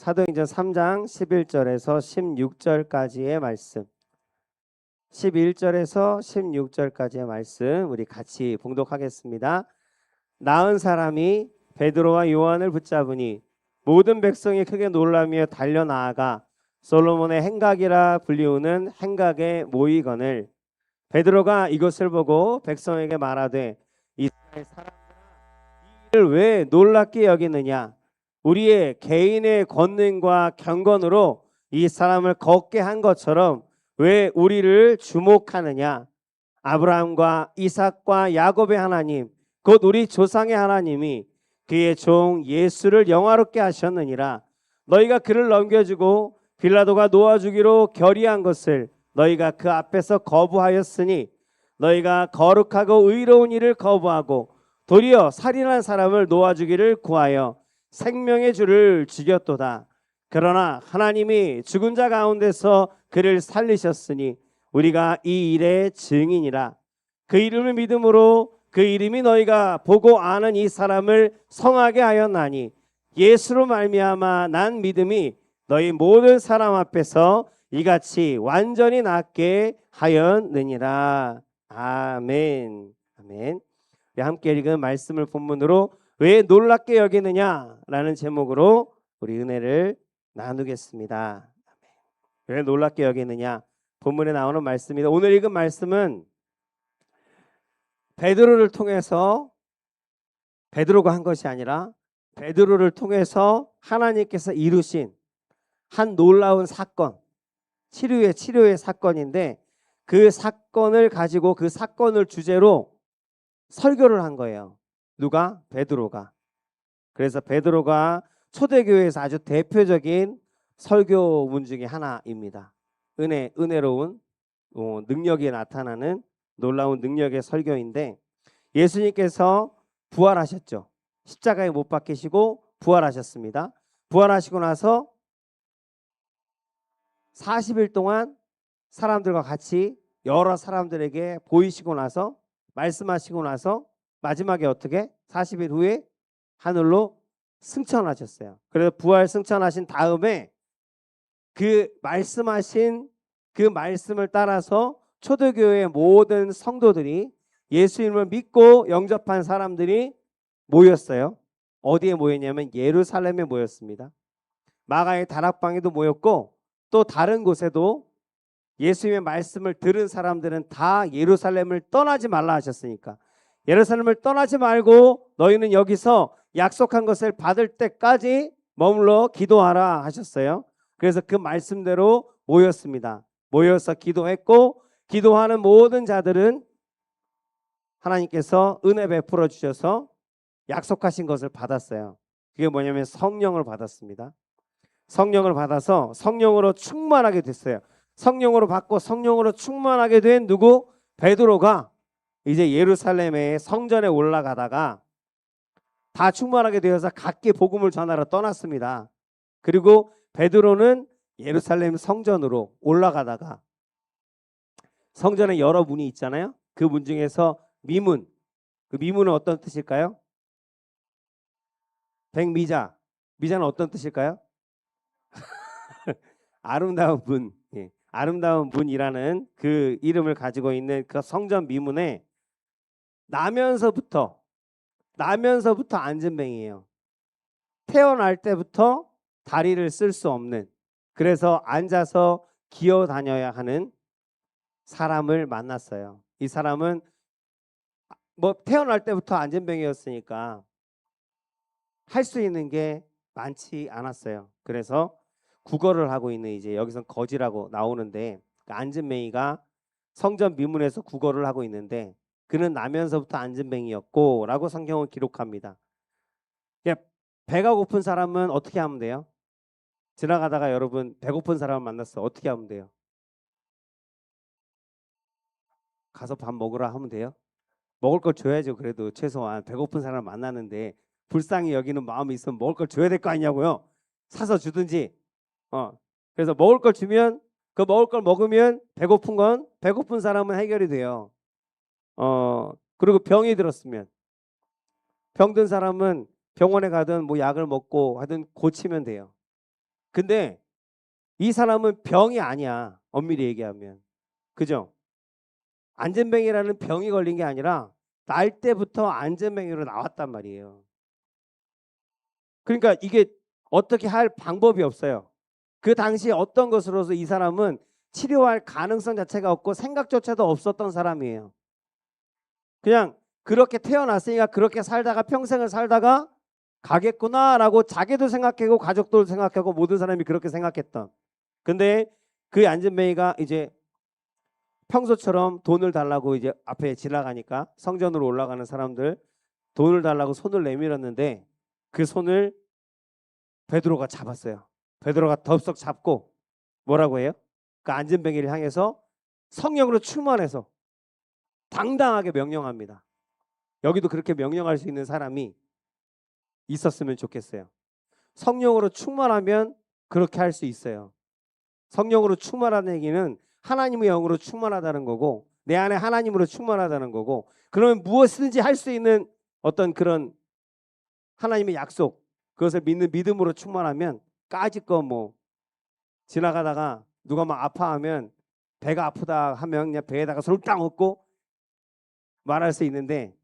사도행전 3장 11절에서 16절까지의 말씀, 11절에서 16절까지의 말씀 우리 같이 봉독하겠습니다. 나은 사람이 베드로와 요한을 붙잡으니 모든 백성이 크게 놀라며 달려나아가 솔로몬의 행각이라 불리우는 행각에 모이거늘 베드로가 이것을 보고 백성에게 말하되 이스라엘 사람들아 이 일을 왜 놀랍게 여기느냐 우리의 개인의 권능과 경건으로 이 사람을 걷게 한 것처럼 왜 우리를 주목하느냐. 아브라함과 이삭과 야곱의 하나님 곧 우리 조상의 하나님이 그의 종 예수를 영화롭게 하셨느니라. 너희가 그를 넘겨주고 빌라도가 놓아주기로 결의한 것을 너희가 그 앞에서 거부하였으니 너희가 거룩하고 의로운 일을 거부하고 도리어 살인한 사람을 놓아주기를 구하여 생명의 주를 죽였도다. 그러나 하나님이 죽은 자 가운데서 그를 살리셨으니 우리가 이 일의 증인이라. 그 이름을 믿음으로 그 이름이 너희가 보고 아는 이 사람을 성하게 하였나니 예수로 말미암아 난 믿음이 너희 모든 사람 앞에서 이같이 완전히 낫게 하였느니라. 아멘. 아멘. 우리 함께 읽은 말씀을 본문으로 왜 놀랍게 여기느냐라는 제목으로 우리 은혜를 나누겠습니다. 왜 놀랍게 여기느냐? 본문에 나오는 말씀입니다. 오늘 읽은 말씀은 베드로를 통해서, 베드로가 한 것이 아니라 베드로를 통해서 하나님께서 이루신 한 놀라운 사건, 치료의 사건인데 그 사건을 가지고 그 사건을 주제로 설교를 한 거예요. 누가? 베드로가. 그래서 베드로가 초대교회에서 아주 대표적인 설교문 중에 하나입니다. 은혜로운 능력이 나타나는 놀라운 능력의 설교인데 예수님께서 부활하셨죠. 십자가에 못 박히시고 부활하셨습니다. 부활하시고 나서 40일 동안 사람들과 같이 여러 사람들에게 보이시고 나서 말씀하시고 나서 마지막에 어떻게 40일 후에 하늘로 승천하셨어요. 그래서 부활 승천하신 다음에 그 말씀하신 그 말씀을 따라서 초대교회의 모든 성도들이 예수님을 믿고 영접한 사람들이 모였어요. 어디에 모였냐면 예루살렘에 모였습니다. 마가의 다락방에도 모였고 또 다른 곳에도 예수님의 말씀을 들은 사람들은 다 예루살렘을 떠나지 말라 하셨으니까 예루살렘을 떠나지 말고 너희는 여기서 약속한 것을 받을 때까지 머물러 기도하라 하셨어요. 그래서 그 말씀대로 모였습니다. 모여서 기도했고 기도하는 모든 자들은 하나님께서 은혜 베풀어 주셔서 약속하신 것을 받았어요. 그게 뭐냐면 성령을 받았습니다. 성령을 받아서 성령으로 충만하게 됐어요. 성령으로 받고 성령으로 충만하게 된 누구? 베드로가 이제 예루살렘의 성전에 올라가다가 다 충만하게 되어서 각기 복음을 전하러 떠났습니다. 그리고 베드로는 예루살렘 성전으로 올라가다가 성전에 여러 문이 있잖아요. 그 문 중에서 미문, 그 미문은 어떤 뜻일까요? 백미자, 미자는 어떤 뜻일까요? 아름다운 문, 예. 아름다운 문이라는 그 이름을 가지고 있는 그 성전 미문에 나면서부터 안진뱅이에요. 태어날 때부터 다리를 쓸 수 없는, 그래서 앉아서 기어 다녀야 하는 사람을 만났어요. 이 사람은 뭐 태어날 때부터 안진뱅이였으니까 할 수 있는 게 많지 않았어요. 그래서 구걸을 하고 있는, 이제 여기서 거지라고 나오는데 안진뱅이가 성전 미문에서 구걸을 하고 있는데 그는 나면서부터 안진뱅이였고 라고 성경은 기록합니다. 배가 고픈 사람은 어떻게 하면 돼요? 지나가다가 여러분 배고픈 사람을 만났어. 어떻게 하면 돼요? 가서 밥 먹으라 하면 돼요? 먹을 걸 줘야죠. 그래도 최소한 배고픈 사람을 만나는데 불쌍히 여기는 마음이 있으면 먹을 걸 줘야 될 거 아니냐고요. 사서 주든지. 그래서 먹을 걸 주면, 그 먹을 걸 먹으면 배고픈 사람은 해결이 돼요. 그리고 병이 들었으면, 병든 사람은 병원에 가든 뭐 약을 먹고 하든 고치면 돼요. 근데 이 사람은 병이 아니야. 엄밀히 얘기하면. 그죠? 안전뱅이라는 병이 걸린 게 아니라 날 때부터 안전뱅이로 나왔단 말이에요. 그러니까 이게 어떻게 할 방법이 없어요. 그 당시 어떤 것으로서 이 사람은 치료할 가능성 자체가 없고 생각조차도 없었던 사람이에요. 그냥 그렇게 태어났으니까 그렇게 살다가 평생을 살다가 가겠구나라고 자기도 생각하고 가족도 생각하고 모든 사람이 그렇게 생각했던. 근데 그 안전뱅이가 이제 평소처럼 돈을 달라고 이제 앞에 지나가니까 성전으로 올라가는 사람들 돈을 달라고 손을 내밀었는데 그 손을 베드로가 잡았어요. 베드로가 덥석 잡고 뭐라고 해요? 그 안전뱅이를 향해서 성령으로 충만해서 당당하게 명령합니다. 여기도 그렇게 명령할 수 있는 사람이 있었으면 좋겠어요. 성령으로 충만하면 그렇게 할 수 있어요. 성령으로 충만하다는 얘기는 하나님의 영으로 충만하다는 거고 내 안에 하나님으로 충만하다는 거고 그러면 무엇이든지 할 수 있는 어떤 그런 하나님의 약속 그것을 믿는 믿음으로 충만하면 까짓거 뭐 지나가다가 누가 막 아파하면 배가 아프다 하면 그냥 배에다가 손을 딱 얹고 말할 수 있는데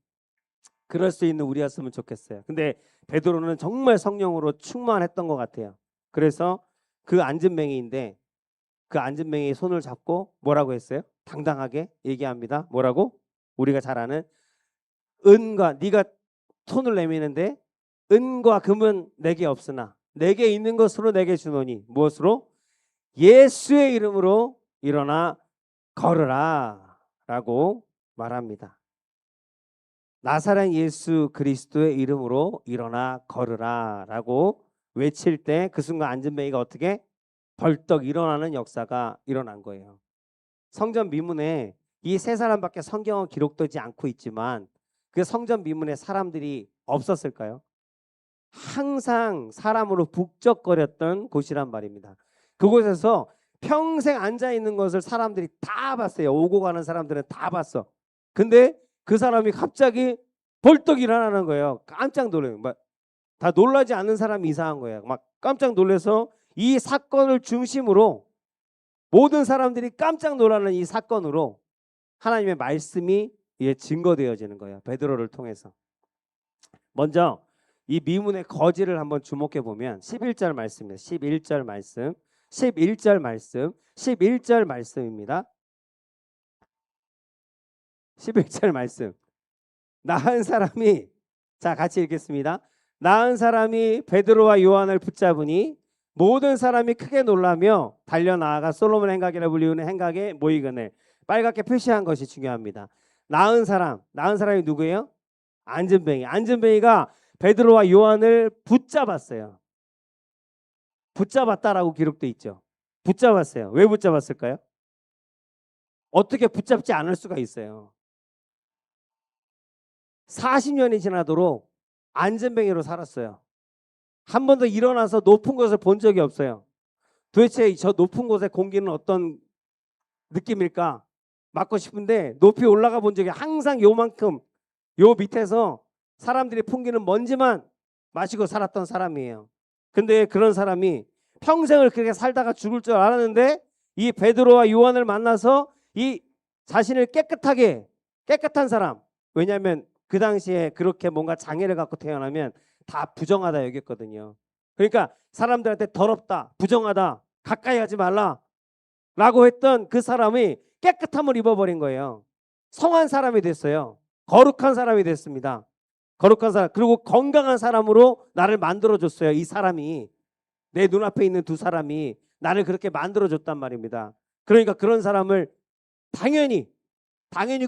그럴 수 있는 우리였으면 좋겠어요. 근데 베드로는 정말 성령으로 충만했던 것 같아요. 그래서 그 안전뱅이인데 그 안전뱅이의 손을 잡고 뭐라고 했어요? 당당하게 얘기합니다. 뭐라고? 우리가 잘 아는 은과 네가 손을 내미는데 은과 금은 내게 없으나 내게 있는 것으로 내게 주노니 무엇으로? 예수의 이름으로 일어나 걸으라 라고 말합니다. 나사렛 예수 그리스도의 이름으로 일어나 걸으라 라고 외칠 때 그 순간 안전뱅이가 어떻게? 벌떡 일어나는 역사가 일어난 거예요. 성전 미문에 이 세 사람밖에 성경은 기록되지 않고 있지만 그 성전 미문에 사람들이 없었을까요? 항상 사람으로 북적거렸던 곳이란 말입니다. 그곳에서 평생 앉아 있는 것을 사람들이 다 봤어요. 오고 가는 사람들은 다 봤어. 근데 그 사람이 갑자기 벌떡 일어나는 거예요. 깜짝 놀래요. 다 놀라지 않는 사람이 이상한 거예요. 막 깜짝 놀라서 이 사건을 중심으로 모든 사람들이 깜짝 놀라는 이 사건으로 하나님의 말씀이 증거되어지는 거예요. 베드로를 통해서. 먼저 이 미문의 거지를 한번 주목해 보면 11절 말씀입니다. 11절 말씀. 11절 말씀. 11절 말씀입니다. 11절 말씀. 나은 사람이 자 같이 읽겠습니다. 나은 사람이 베드로와 요한을 붙잡으니 모든 사람이 크게 놀라며 달려나아가 솔로몬 행각이라 불리우는 행각에 모이거늘. 빨갛게 표시한 것이 중요합니다. 나은 사람이 누구예요? 안전뱅이가 베드로와 요한을 붙잡았어요. 붙잡았다라고 기록돼 있죠. 붙잡았어요. 왜 붙잡았을까요? 어떻게 붙잡지 않을 수가 있어요. 40년이 지나도록 안전뱅이로 살았어요. 한 번도 일어나서 높은 곳을 본 적이 없어요. 도대체 저 높은 곳의 공기는 어떤 느낌일까? 맡고 싶은데 높이 올라가 본 적이 항상 요만큼 요 밑에서 사람들이 풍기는 먼지만 마시고 살았던 사람이에요. 근데 그런 사람이 평생을 그렇게 살다가 죽을 줄 알았는데 이 베드로와 요한을 만나서 이 자신을 깨끗한 사람, 왜냐하면 그 당시에 그렇게 뭔가 장애를 갖고 태어나면 다 부정하다 여겼거든요. 그러니까 사람들한테 더럽다, 부정하다, 가까이 하지 말라 라고 했던 그 사람이 깨끗함을 입어버린 거예요. 성한 사람이 됐어요. 거룩한 사람이 됐습니다. 거룩한 사람, 그리고 건강한 사람으로 나를 만들어줬어요. 이 사람이, 내 눈앞에 있는 두 사람이 나를 그렇게 만들어줬단 말입니다. 그러니까 그런 사람을 당연히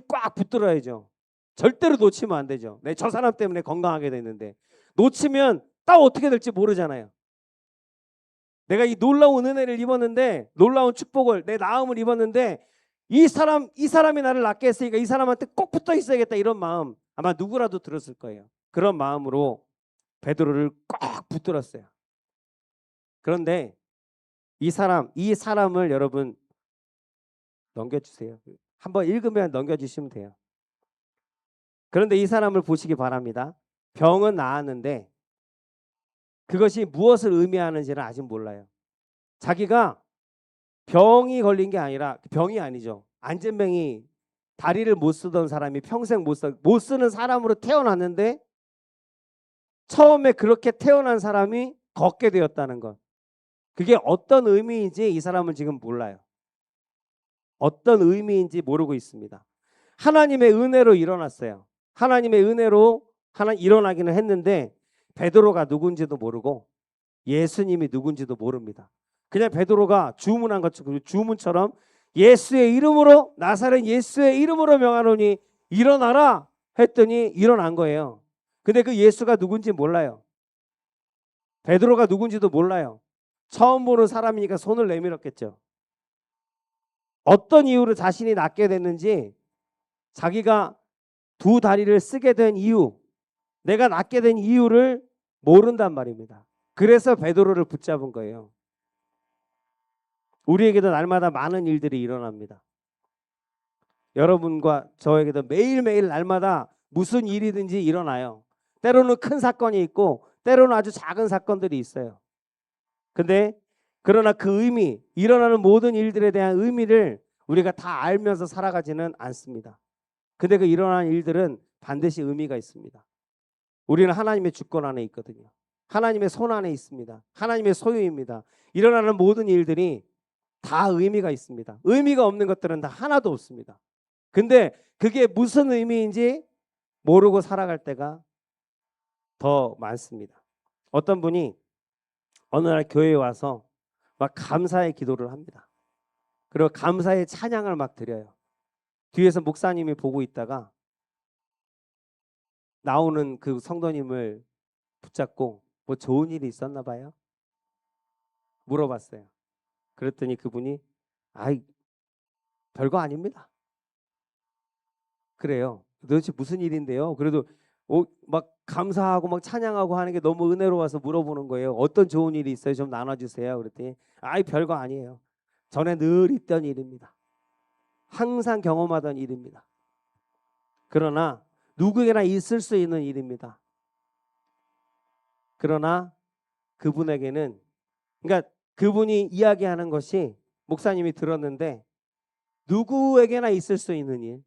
꽉 붙들어야죠. 절대로 놓치면 안 되죠. 저 사람 때문에 건강하게 됐는데 놓치면 딱 어떻게 될지 모르잖아요. 내가 이 놀라운 은혜를 입었는데, 놀라운 축복을, 내 나음을 입었는데 이 사람이 나를 낫게 했으니까 이 사람한테 꼭 붙어 있어야겠다, 이런 마음 아마 누구라도 들었을 거예요. 그런 마음으로 베드로를 꼭 붙들었어요. 그런데 이 사람을 여러분 넘겨주세요. 한번 읽으면 넘겨주시면 돼요. 그런데 이 사람을 보시기 바랍니다. 병은 나았는데 그것이 무엇을 의미하는지는 아직 몰라요. 자기가 병이 걸린 게 아니라, 병이 아니죠. 안진뱅이, 다리를 못 쓰던 사람이 평생 못 쓰는 사람으로 태어났는데 처음에 그렇게 태어난 사람이 걷게 되었다는 것. 그게 어떤 의미인지 이 사람은 지금 몰라요. 어떤 의미인지 모르고 있습니다. 하나님의 은혜로 일어났어요. 하나님의 은혜로 하나 일어나기는 했는데 베드로가 누군지도 모르고 예수님이 누군지도 모릅니다. 그냥 베드로가 주문한 것처럼, 주문처럼 예수의 이름으로, 나사렛 예수의 이름으로 명하노니 일어나라 했더니 일어난 거예요. 근데 그 예수가 누군지 몰라요. 베드로가 누군지도 몰라요. 처음 보는 사람이니까 손을 내밀었겠죠. 어떤 이유로 자신이 낫게 됐는지, 자기가 두 다리를 쓰게 된 이유, 내가 낫게 된 이유를 모른단 말입니다. 그래서 베드로를 붙잡은 거예요. 우리에게도 날마다 많은 일들이 일어납니다. 여러분과 저에게도 매일매일 날마다 무슨 일이든지 일어나요. 때로는 큰 사건이 있고 때로는 아주 작은 사건들이 있어요. 근데 그러나 그 의미, 일어나는 모든 일들에 대한 의미를 우리가 다 알면서 살아가지는 않습니다. 근데 그 일어나는 일들은 반드시 의미가 있습니다. 우리는 하나님의 주권 안에 있거든요. 하나님의 손 안에 있습니다. 하나님의 소유입니다. 일어나는 모든 일들이 다 의미가 있습니다. 의미가 없는 것들은 다 하나도 없습니다. 근데 그게 무슨 의미인지 모르고 살아갈 때가 더 많습니다. 어떤 분이 어느 날 교회에 와서 막 감사의 기도를 합니다. 그리고 감사의 찬양을 막 드려요. 뒤에서 목사님이 보고 있다가 나오는 그 성도님을 붙잡고 뭐 좋은 일이 있었나 봐요? 물어봤어요. 그랬더니 그분이 아이 별거 아닙니다. 그래요. 도대체 무슨 일인데요? 그래도 막 감사하고 막 찬양하고 하는 게 너무 은혜로워서 물어보는 거예요. 어떤 좋은 일이 있어요? 좀 나눠주세요. 그랬더니 아이 별거 아니에요. 전에 늘 있던 일입니다. 항상 경험하던 일입니다. 그러나 누구에게나 있을 수 있는 일입니다. 그러나 그분에게는, 그러니까 그분이 이야기하는 것이 목사님이 들었는데 누구에게나 있을 수 있는 일,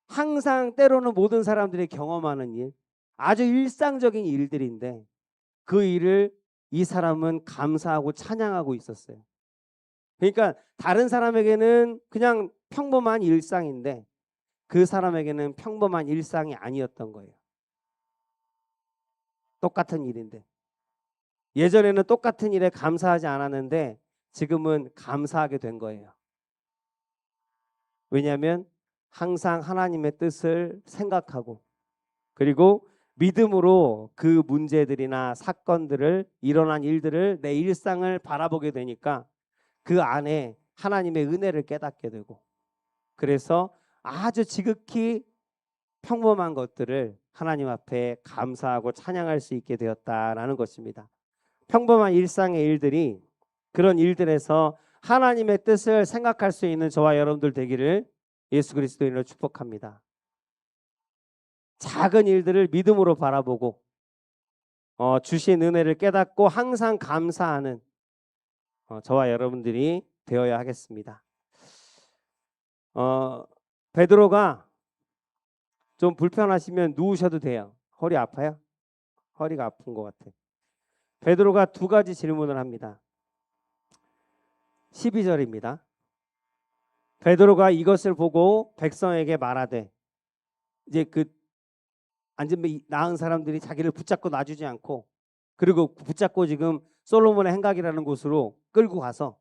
항상 때로는 모든 사람들이 경험하는 일, 아주 일상적인 일들인데 그 일을 이 사람은 감사하고 찬양하고 있었어요. 그러니까 다른 사람에게는 그냥 평범한 일상인데 그 사람에게는 평범한 일상이 아니었던 거예요. 똑같은 일인데 예전에는 똑같은 일에 감사하지 않았는데 지금은 감사하게 된 거예요. 왜냐하면 항상 하나님의 뜻을 생각하고 그리고 믿음으로 그 문제들이나 사건들을, 일어난 일들을, 내 일상을 바라보게 되니까 그 안에 하나님의 은혜를 깨닫게 되고, 그래서 아주 지극히 평범한 것들을 하나님 앞에 감사하고 찬양할 수 있게 되었다라는 것입니다. 평범한 일상의 일들이, 그런 일들에서 하나님의 뜻을 생각할 수 있는 저와 여러분들 되기를 예수 그리스도인으로 축복합니다. 작은 일들을 믿음으로 바라보고 주신 은혜를 깨닫고 항상 감사하는 저와 여러분들이 되어야 하겠습니다. 베드로가 좀 불편하시면 누우셔도 돼요. 허리 아파요? 허리가 아픈 것 같아. 베드로가 두 가지 질문을 합니다. 12절입니다. 베드로가 이것을 보고 백성에게 말하되, 이제 그 안전벨 나은 사람들이 자기를 붙잡고 놔주지 않고, 그리고 붙잡고 지금 솔로몬의 행각이라는 곳으로 끌고 가서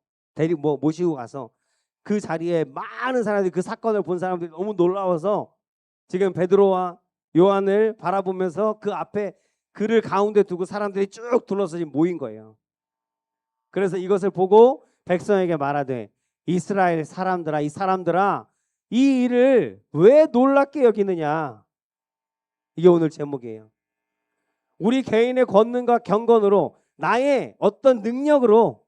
모시고 가서 그 자리에 많은 사람들이, 그 사건을 본 사람들이 너무 놀라워서 지금 베드로와 요한을 바라보면서 그 앞에 그를 가운데 두고 사람들이 쭉 둘러서 지금 모인 거예요. 그래서 이것을 보고 백성에게 말하되, 이스라엘 사람들아, 이 사람들아, 이 일을 왜 놀랍게 여기느냐. 이게 오늘 제목이에요. 우리 개인의 권능과 경건으로, 나의 어떤 능력으로,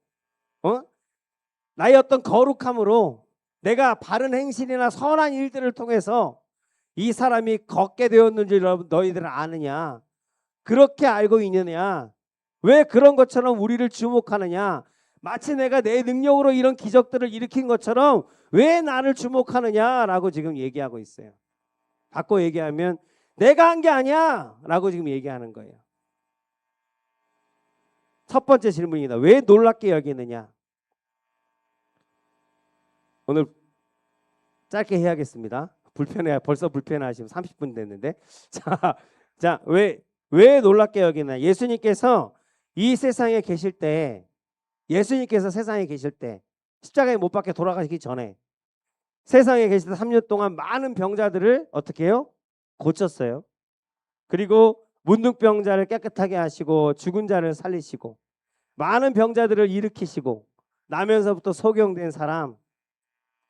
나의 어떤 거룩함으로, 내가 바른 행실이나 선한 일들을 통해서 이 사람이 걷게 되었는지 너희들은 아느냐? 그렇게 알고 있느냐? 왜 그런 것처럼 우리를 주목하느냐? 마치 내가 내 능력으로 이런 기적들을 일으킨 것처럼 왜 나를 주목하느냐라고 지금 얘기하고 있어요. 바꿔 얘기하면 내가 한 게 아니야 라고 지금 얘기하는 거예요. 첫 번째 질문이다. 왜 놀랍게 여기느냐? 오늘 짧게 해야겠습니다. 벌써 불편하시면 30분 됐는데. 왜 놀랍게 여기느냐? 예수님께서 이 세상에 계실 때, 예수님께서 세상에 계실 때, 십자가에 못 박혀 돌아가시기 전에 세상에 계실 때 3년 동안 많은 병자들을 어떻게 해요? 고쳤어요. 그리고 문둥병자를 깨끗하게 하시고 죽은 자를 살리시고 많은 병자들을 일으키시고 나면서부터 소경된 사람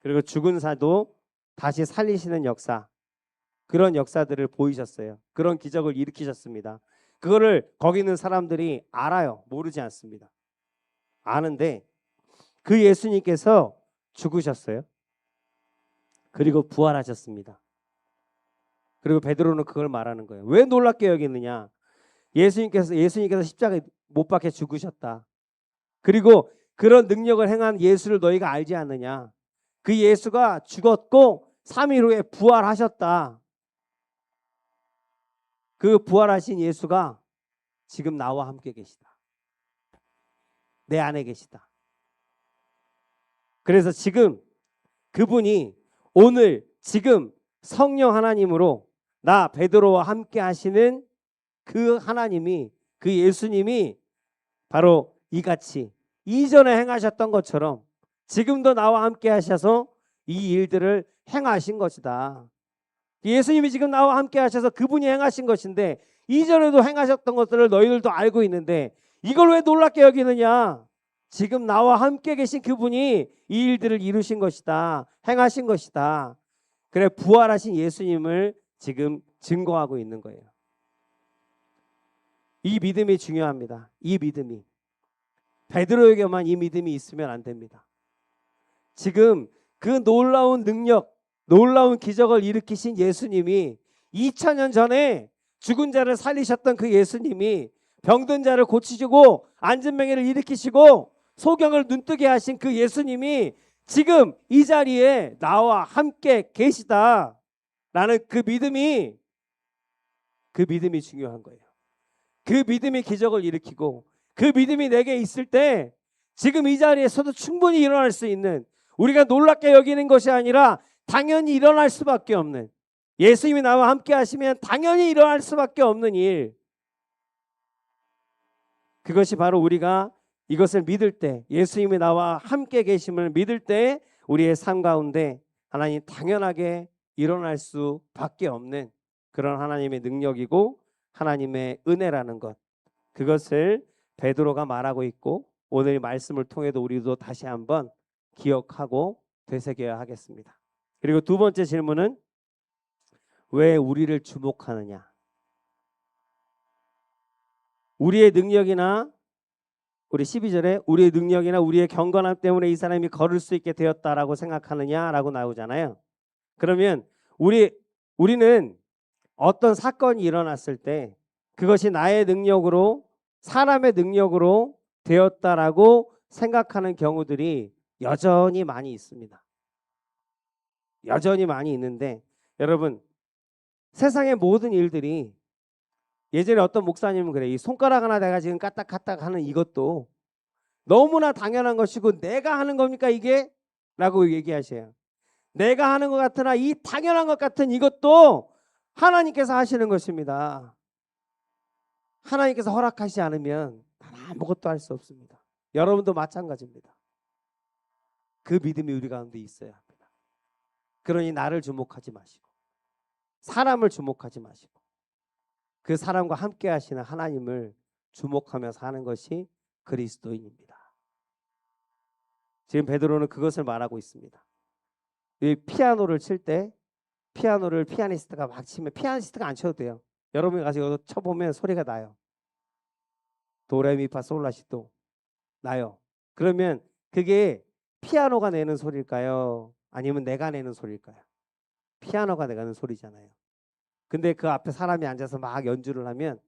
그리고 죽은 사도 다시 살리시는 역사, 그런 역사들을 보이셨어요. 그런 기적을 일으키셨습니다. 그거를 거기 있는 사람들이 알아요. 모르지 않습니다. 아는데 그 예수님께서 죽으셨어요. 그리고 부활하셨습니다. 그리고 베드로는 그걸 말하는 거예요. 왜 놀랍게 여기느냐? 예수님께서 십자가에 못 박혀 죽으셨다. 그리고 그런 능력을 행한 예수를 너희가 알지 않느냐? 그 예수가 죽었고 3일 후에 부활하셨다. 그 부활하신 예수가 지금 나와 함께 계시다. 내 안에 계시다. 그래서 지금 그분이 오늘 지금 성령 하나님으로 나 베드로와 함께 하시는 그 하나님이, 그 예수님이 바로 이같이 이전에 행하셨던 것처럼 지금도 나와 함께 하셔서 이 일들을 행하신 것이다. 예수님이 지금 나와 함께 하셔서 그분이 행하신 것인데 이전에도 행하셨던 것들을 너희들도 알고 있는데 이걸 왜 놀랍게 여기느냐? 지금 나와 함께 계신 그분이 이 일들을 이루신 것이다. 행하신 것이다. 그래 부활하신 예수님을 지금 증거하고 있는 거예요. 이 믿음이 중요합니다. 이 믿음이. 베드로에게만 이 믿음이 있으면 안 됩니다. 지금 그 놀라운 능력, 놀라운 기적을 일으키신 예수님이 2000년 전에 죽은 자를 살리셨던 그 예수님이 병든 자를 고치시고 앉은 맹인을 일으키시고 소경을 눈뜨게 하신 그 예수님이 지금 이 자리에 나와 함께 계시다라는 그 믿음이 중요한 거예요. 그 믿음이 기적을 일으키고 그 믿음이 내게 있을 때 지금 이 자리에서도 충분히 일어날 수 있는, 우리가 놀랍게 여기는 것이 아니라 당연히 일어날 수밖에 없는, 예수님이 나와 함께 하시면 당연히 일어날 수밖에 없는 일, 그것이 바로 우리가 이것을 믿을 때, 예수님이 나와 함께 계심을 믿을 때 우리의 삶 가운데 하나님 당연하게 일어날 수밖에 없는 그런 하나님의 능력이고 하나님의 은혜라는 것, 그것을 베드로가 말하고 있고 오늘 말씀을 통해도 우리도 다시 한번 기억하고 되새겨야 하겠습니다. 그리고 두 번째 질문은 왜 우리를 주목하느냐? 우리의 능력이나 우리 12절에 우리의 능력이나 우리의 경건함 때문에 이 사람이 걸을 수 있게 되었다라고 생각하느냐라고 나오잖아요. 그러면 우리는 어떤 사건이 일어났을 때 그것이 나의 능력으로, 사람의 능력으로 되었다라고 생각하는 경우들이 여전히 많이 있습니다. 여전히 많이 있는데 여러분, 세상의 모든 일들이, 예전에 어떤 목사님은 그래, 이 손가락 하나 내가 지금 까딱까딱 하는 이것도 너무나 당연한 것이고 내가 하는 겁니까 이게? 라고 얘기하셔요. 내가 하는 것 같으나 이 당연한 것 같은 이것도 하나님께서 하시는 것입니다. 하나님께서 허락하시지 않으면 아무것도 할 수 없습니다. 여러분도 마찬가지입니다. 그 믿음이 우리 가운데 있어야 합니다. 그러니 나를 주목하지 마시고 사람을 주목하지 마시고 그 사람과 함께 하시는 하나님을 주목하며 사는 것이 그리스도인입니다. 지금 베드로는 그것을 말하고 있습니다. 이 피아노를 칠 때 피아노를 피아니스트가 막 치면 피아니스트가 안 쳐도 돼요. 여러분이 가서 이거 쳐보면 소리가 나요. 도레미파솔라시도 나요. 그러면 그게 피아노가 내는 소리일까요? 아니면 내가 내는 소리일까요? 피아노가 내는 소리잖아요. 근데 그 앞에 사람이 앉아서 막 연주를 하면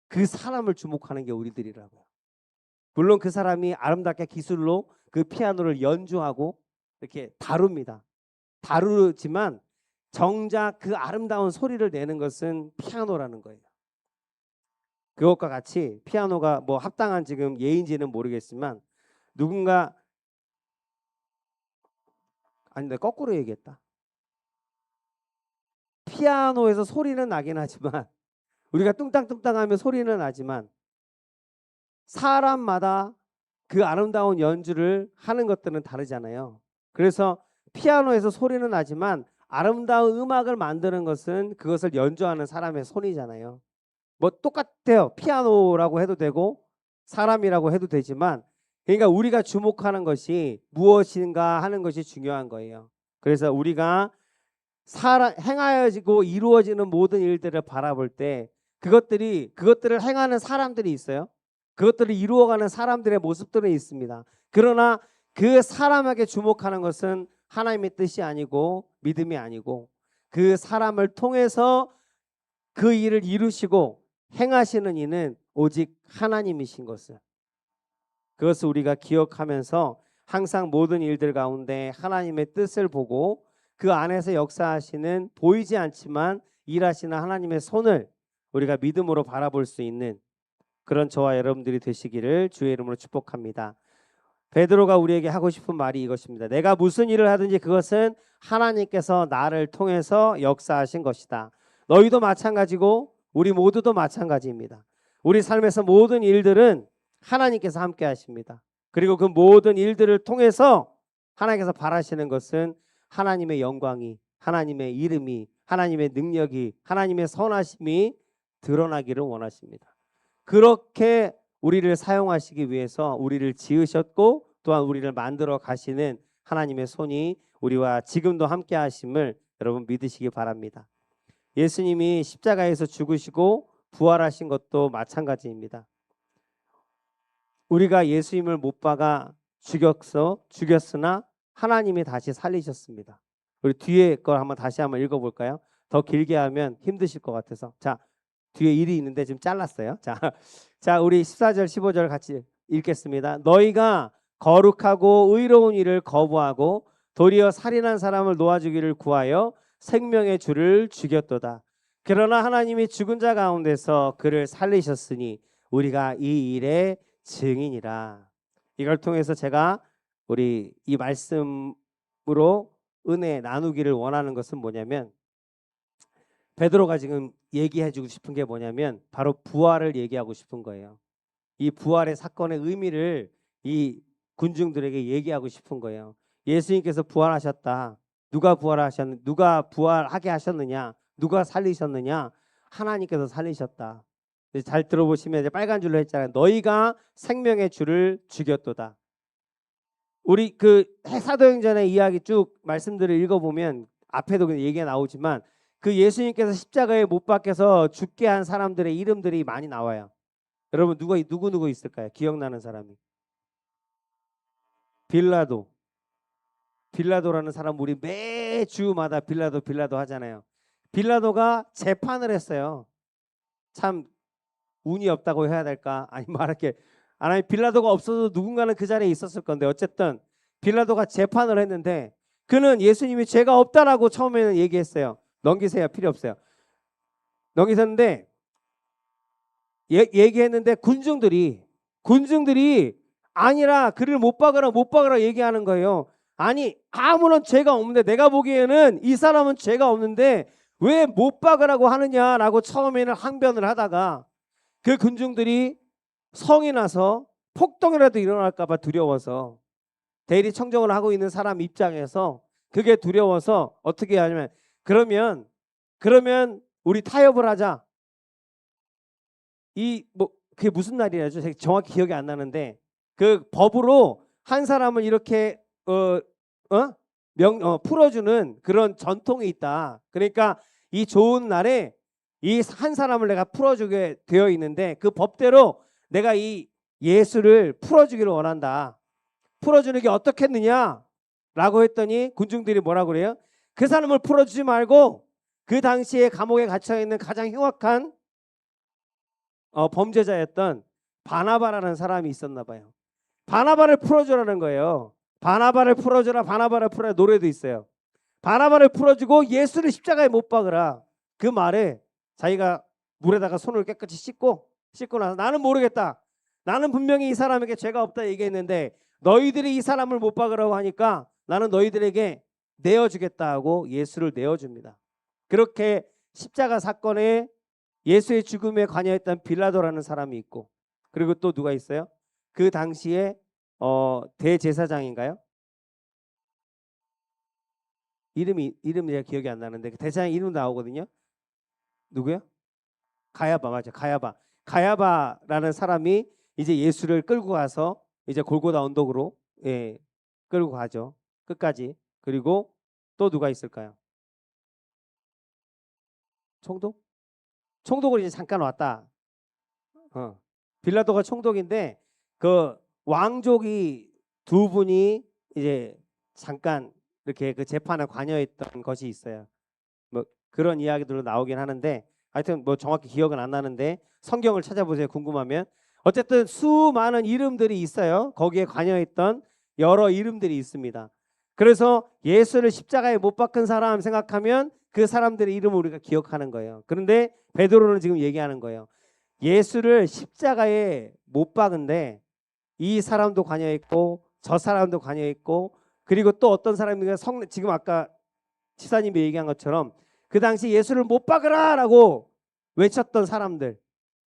그 사람을 주목하는 게 우리들이라고요. 물론 그 사람이 아름답게 기술로 그 피아노를 연주하고 이렇게 다룹니다. 다루지만 정작 그 아름다운 소리를 내는 것은 피아노라는 거예요. 그것과 같이 피아노가 뭐 합당한 지금 예인지는 모르겠지만 누군가 아니 내가 거꾸로 얘기했다. 피아노에서 소리는 나긴 하지만 우리가 뚱땅뚱땅하면 소리는 나지만 사람마다 그 아름다운 연주를 하는 것들은 다르잖아요. 그래서 피아노에서 소리는 나지만 아름다운 음악을 만드는 것은 그것을 연주하는 사람의 손이잖아요. 뭐 똑같아요. 피아노라고 해도 되고 사람이라고 해도 되지만 그러니까 우리가 주목하는 것이 무엇인가 하는 것이 중요한 거예요. 그래서 우리가 행하여지고 이루어지는 모든 일들을 바라볼 때 그것들을 행하는 사람들이 있어요. 그것들을 이루어가는 사람들의 모습들은 있습니다. 그러나 그 사람에게 주목하는 것은 하나님의 뜻이 아니고 믿음이 아니고 그 사람을 통해서 그 일을 이루시고 행하시는 이는 오직 하나님이신 것을 그것을 우리가 기억하면서 항상 모든 일들 가운데 하나님의 뜻을 보고 그 안에서 역사하시는 보이지 않지만 일하시는 하나님의 손을 우리가 믿음으로 바라볼 수 있는 그런 저와 여러분들이 되시기를 주의 이름으로 축복합니다. 베드로가 우리에게 하고 싶은 말이 이것입니다. 내가 무슨 일을 하든지 그것은 하나님께서 나를 통해서 역사하신 것이다. 너희도 마찬가지고 우리 모두도 마찬가지입니다. 우리 삶에서 모든 일들은 하나님께서 함께 하십니다. 그리고 그 모든 일들을 통해서 하나님께서 바라시는 것은 하나님의 영광이, 하나님의 이름이, 하나님의 능력이, 하나님의 선하심이 드러나기를 원하십니다. 그렇게 우리를 사용하시기 위해서 우리를 지으셨고 또한 우리를 만들어 가시는 하나님의 손이 우리와 지금도 함께 하심을 여러분 믿으시기 바랍니다. 예수님이 십자가에서 죽으시고 부활하신 것도 마찬가지입니다. 우리가 예수님을 못 박아 죽였으나 하나님이 다시 살리셨습니다. 우리 뒤에 걸 다시 한번 읽어볼까요? 더 길게 하면 힘드실 것 같아서. 자, 뒤에 일이 있는데 지금 잘랐어요. 자, 우리 14절 15절 같이 읽겠습니다. 너희가 거룩하고 의로운 일을 거부하고 도리어 살인한 사람을 놓아주기를 구하여 생명의 주를 죽였도다. 그러나 하나님이 죽은 자 가운데서 그를 살리셨으니 우리가 이 일의 증인이라. 이걸 통해서 제가 우리 이 말씀으로 은혜 나누기를 원하는 것은 뭐냐면 베드로가 지금 얘기해주고 싶은 게 뭐냐면 바로 부활을 얘기하고 싶은 거예요. 이 부활의 사건의 의미를 이 군중들에게 얘기하고 싶은 거예요. 예수님께서 부활하셨다. 누가 부활하게 하셨느냐? 누가 살리셨느냐? 하나님께서 살리셨다. 잘 들어보시면 이제 빨간 줄로 했잖아요. 너희가 생명의 주를 죽였도다. 우리 그 사도행전의 이야기 쭉 말씀들을 읽어보면 앞에도 얘기가 나오지만 그 예수님께서 십자가에 못 박혀서 죽게 한 사람들의 이름들이 많이 나와요. 여러분 누구 있을까요? 기억나는 사람이. 빌라도라는 사람 우리 매주마다 빌라도 하잖아요. 빌라도가 재판을 했어요. 참 운이 없다고 해야 될까? 아니 빌라도가 없어도 누군가는 그 자리에 있었을 건데 어쨌든 빌라도가 재판을 했는데 그는 예수님이 죄가 없다라고 처음에는 얘기했어요. 넘기세요. 필요 없어요. 넘기셨는데 얘기했는데 군중들이 아니라 그를 못 박으라 얘기하는 거예요. 아니 아무런 죄가 없는데 내가 보기에는 이 사람은 죄가 없는데 왜 못 박으라고 하느냐라고 처음에는 항변을 하다가 그 군중들이 성이 나서 폭동이라도 일어날까 봐 두려워서 대리 청정을 하고 있는 사람 입장에서 그게 두려워서 어떻게 하냐면 그러면 우리 타협을 하자. 그게 무슨 날이라죠? 제가 정확히 기억이 안 나는데 그 법으로 한 사람을 이렇게 풀어주는 그런 전통이 있다. 그러니까 이 좋은 날에 이 한 사람을 내가 풀어주게 되어 있는데 그 법대로 내가 이 예수를 풀어주기를 원한다. 풀어주는 게 어떻겠느냐라고 했더니 군중들이 뭐라고 그래요? 그 사람을 풀어주지 말고 그 당시에 감옥에 갇혀 있는 가장 흉악한 범죄자였던 바나바라는 사람이 있었나 봐요. 바나바를 풀어주라는 거예요. 바나바를 풀어주라, 바나바를 풀어라 노래도 있어요. 바나바를 풀어주고 예수를 십자가에 못 박으라. 그 말에 자기가 물에다가 손을 깨끗이 씻고 나서 나는 모르겠다. 나는 분명히 이 사람에게 죄가 없다 얘기했는데 너희들이 이 사람을 못 박으라고 하니까 나는 너희들에게 내어주겠다 하고 예수를 내어줍니다. 그렇게 십자가 사건에 예수의 죽음에 관여했던 빌라도라는 사람이 있고, 그리고 또 누가 있어요? 그 당시에 대제사장인가요? 이름이 제가 기억이 안 나는데 그 대제사장 이름 나오거든요. 누구요? 가야바, 맞죠? 가야바라는 사람이 이제 예수를 끌고 가서 이제 골고다 언덕으로 끌고 가죠. 끝까지. 그리고 또 누가 있을까요? 총독을 이제 잠깐 왔다. 빌라도가 총독인데 그 왕족이 두 분이 이제 잠깐 이렇게 그 재판에 관여했던 것이 있어요. 뭐 그런 이야기들로 나오긴 하는데 하여튼 뭐 정확히 기억은 안 나는데 성경을 찾아보세요. 궁금하면. 어쨌든 수많은 이름들이 있어요. 거기에 관여했던 여러 이름들이 있습니다. 그래서 예수를 십자가에 못 박은 사람 생각하면 그 사람들의 이름을 우리가 기억하는 거예요. 그런데 베드로는 지금 얘기하는 거예요. 예수를 십자가에 못 박은데 이 사람도 관여했고 저 사람도 관여했고 그리고 또 어떤 사람이 지금 아까 치사님이 얘기한 것처럼 그 당시 예수를 못 박으라라고 외쳤던 사람들,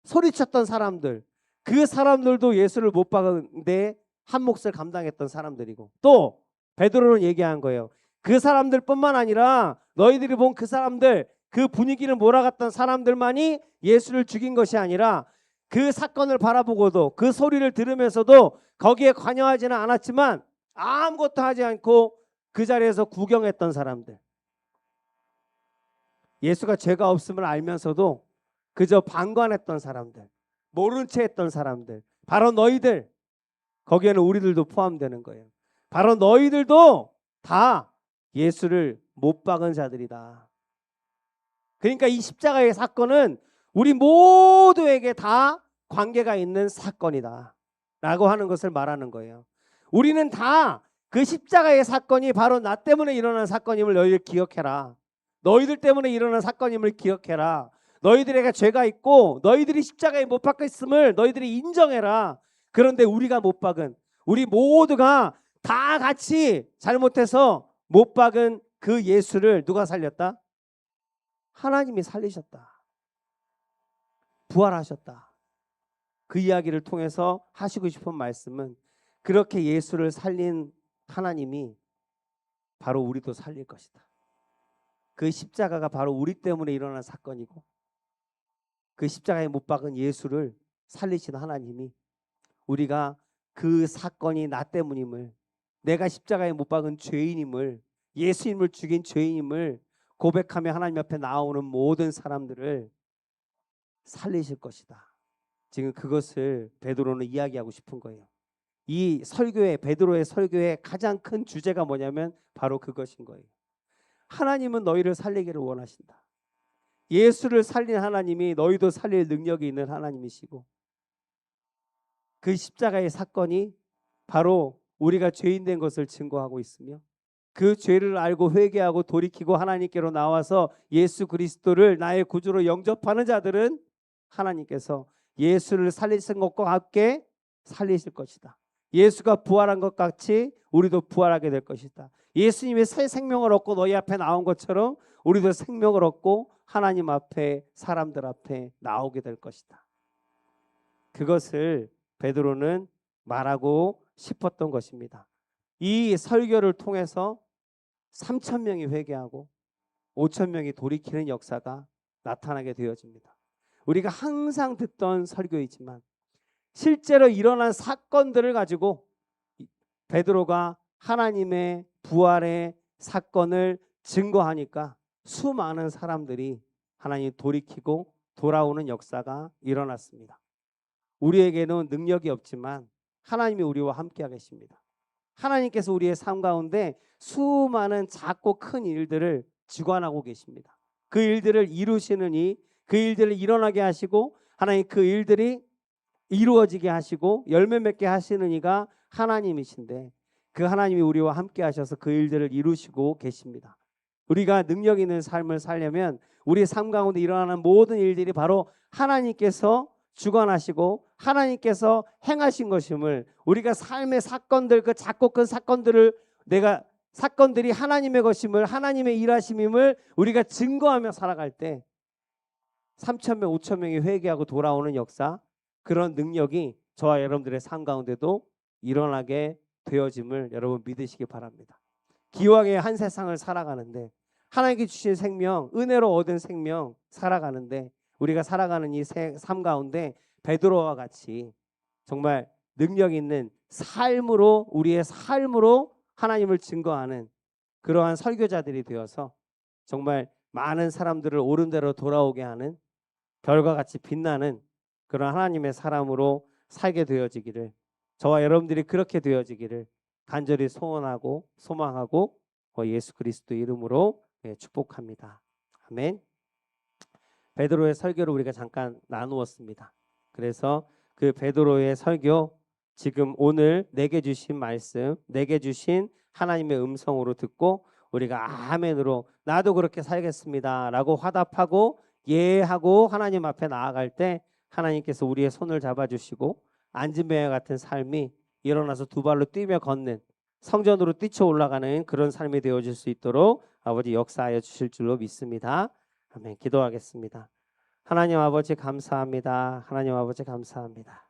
소리쳤던 사람들, 그 사람들도 예수를 못 박은데 한 몫을 감당했던 사람들이고, 또 베드로는 얘기한 거예요. 그 사람들뿐만 아니라 너희들이 본 그 사람들, 그 분위기를 몰아갔던 사람들만이 예수를 죽인 것이 아니라 그 사건을 바라보고도 그 소리를 들으면서도 거기에 관여하지는 않았지만 아무것도 하지 않고 그 자리에서 구경했던 사람들, 예수가 죄가 없음을 알면서도 그저 방관했던 사람들, 모른 채 했던 사람들, 바로 너희들, 거기에는 우리들도 포함되는 거예요. 바로 너희들도 다 예수를 못 박은 자들이다. 그러니까 이 십자가의 사건은 우리 모두에게 다 관계가 있는 사건이다 라고 하는 것을 말하는 거예요. 우리는 다 그 십자가의 사건이 바로 나 때문에 일어난 사건임을 너희들 기억해라. 너희들 때문에 일어난 사건임을 기억해라. 너희들에게 죄가 있고 너희들이 십자가에 못 박혔음을 너희들이 인정해라. 그런데 우리가 못 박은, 우리 모두가 다 같이 잘못해서 못 박은 그 예수를 누가 살렸다? 하나님이 살리셨다. 부활하셨다. 그 이야기를 통해서 하시고 싶은 말씀은 그렇게 예수를 살린 하나님이 바로 우리도 살릴 것이다. 그 십자가가 바로 우리 때문에 일어난 사건이고 그 십자가에 못 박은 예수를 살리신 하나님이 우리가 그 사건이 나 때문임을, 내가 십자가에 못 박은 죄인임을, 예수님을 죽인 죄인임을 고백하며 하나님 앞에 나오는 모든 사람들을 살리실 것이다. 지금 그것을 베드로는 이야기하고 싶은 거예요. 이 설교의, 베드로의 설교의 가장 큰 주제가 뭐냐면 바로 그것인 거예요. 하나님은 너희를 살리기를 원하신다. 예수를 살린 하나님이 너희도 살릴 능력이 있는 하나님이시고 그 십자가의 사건이 바로 우리가 죄인 된 것을 증거하고 있으며 그 죄를 알고 회개하고 돌이키고 하나님께로 나와서 예수 그리스도를 나의 구주로 영접하는 자들은 하나님께서 예수를 살리신 것과 함께 살리실 것이다. 예수가 부활한 것 같이 우리도 부활하게 될 것이다. 예수님의 새 생명을 얻고 너희 앞에 나온 것처럼 우리도 생명을 얻고 하나님 앞에, 사람들 앞에 나오게 될 것이다. 그것을 베드로는 말하고 싶었던 것입니다. 이 설교를 통해서 3,000명이 회개하고 5,000명이 돌이키는 역사가 나타나게 되어집니다. 우리가 항상 듣던 설교이지만 실제로 일어난 사건들을 가지고 베드로가 하나님의 부활의 사건을 증거하니까 수많은 사람들이 하나님 돌이키고 돌아오는 역사가 일어났습니다. 우리에게는 능력이 없지만 하나님이 우리와 함께 계십니다. 하나님께서 우리의 삶 가운데 수많은 작고 큰 일들을 주관하고 계십니다. 그 일들을 이루시는 이, 그 일들을 일어나게 하시고 하나님 그 일들이 이루어지게 하시고 열매 맺게 하시는 이가 하나님이신데 그 하나님이 우리와 함께 하셔서 그 일들을 이루시고 계십니다. 우리가 능력 있는 삶을 살려면 우리 삶 가운데 일어나는 모든 일들이 바로 하나님께서 주관하시고 하나님께서 행하신 것임을, 우리가 삶의 사건들, 그 작고 큰 사건들을 사건들이 하나님의 것임을, 하나님의 일하심임을 우리가 증거하며 살아갈 때 3천 명, 5천 명이 회개하고 돌아오는 역사, 그런 능력이 저와 여러분들의 삶 가운데도 일어나게 되어짐을 여러분 믿으시기 바랍니다. 기왕의 한 세상을 살아가는데 하나님께 주신 생명, 은혜로 얻은 생명 살아가는데 우리가 살아가는 이 삶 가운데 베드로와 같이 정말 능력 있는 삶으로, 우리의 삶으로 하나님을 증거하는 그러한 설교자들이 되어서 정말 많은 사람들을 옳은 대로 돌아오게 하는 별과 같이 빛나는 그런 하나님의 사람으로 살게 되어지기를, 저와 여러분들이 그렇게 되어지기를 간절히 소원하고 소망하고 예수 그리스도 이름으로 축복합니다. 아멘. 베드로의 설교를 우리가 잠깐 나누었습니다. 그래서 그 베드로의 설교, 지금 오늘 내게 주신 말씀, 내게 주신 하나님의 음성으로 듣고 우리가 아멘으로 나도 그렇게 살겠습니다 라고 화답하고 예하고 하나님 앞에 나아갈 때 하나님께서 우리의 손을 잡아주시고 앉은 뱀 같은 삶이 일어나서 두 발로 뛰며 걷는, 성전으로 뛰쳐 올라가는 그런 삶이 되어질 수 있도록 아버지 역사하여 주실 줄로 믿습니다. 아멘. 기도하겠습니다. 하나님 아버지 감사합니다. 하나님 아버지 감사합니다.